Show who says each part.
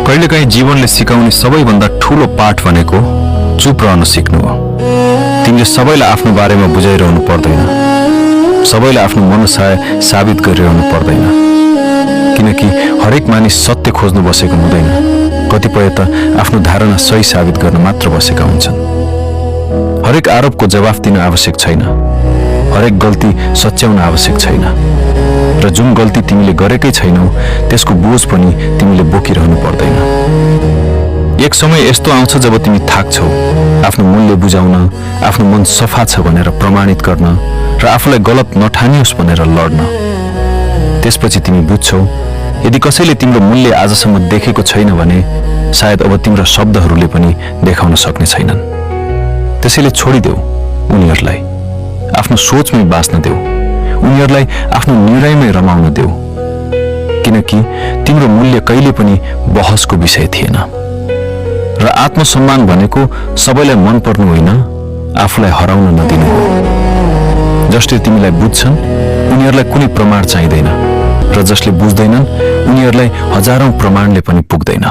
Speaker 1: कहिलेकाहीँ जीवनले सिकाउने सबैभन्दा ठूलो पाठ भनेको चुप रहन सिक्नु हो। तिमीले सबैलाई आफ्नो बारेमा बुझाइरहनु पर्दैन, सबैलाई आफ्नो मनसाय साबित गरिरहनु पर्दैन, किनकि हरेक मानिस सत्य खोज्नु बसेको हुँदैन। कतिपय त आफ्नो धारणा सही साबित गर्न मात्र बसेका हुन्छन्। हरेक आरोपको जवाफ दिन आवश्यक छैन, हरेक गल्ती सच्याउन आवश्यक छैन, र जुन गल्ती तिमीले गरेकै छैनौ त्यसको बोझ पनि तिमीले बोकिरहनु पर्दैन। एक समय यस्तो आउँछ जब तिमी थाक्छौ आफ्नो मूल्य बुझाउन, आफ्नो मन सफा छ भनेर प्रमाणित गर्न र आफूलाई गलत नठानियोस् भनेर लड्न। त्यसपछि तिमी बुझ्छौ यदि कसैले तिम्रो मूल्य आजसम्म देखेको छैन भने सायद अब तिम्रा शब्दहरूले पनि देखाउन सक्ने छैनन्। त्यसैले छोडिदेऊ उनीहरूलाई, आफ्नो सोचमै बाँच्न देऊ, उनीहरूलाई आफ्नो निर्णयमै रमाउन देऊ, किनकि तिम्रो मूल्य कहिले पनि बहसको विषय थिएन। र आत्मसम्मान भनेको सबैलाई मन पर्नु होइन, आफूलाई हराउन नदिनु हो। जसले तिमीलाई बुझ्छन् उनीहरूलाई कुनै प्रमाण चाहिँदैन, र जसले बुझ्दैनन् उनीहरूलाई हजारौं प्रमाणले पनि पुग्दैन।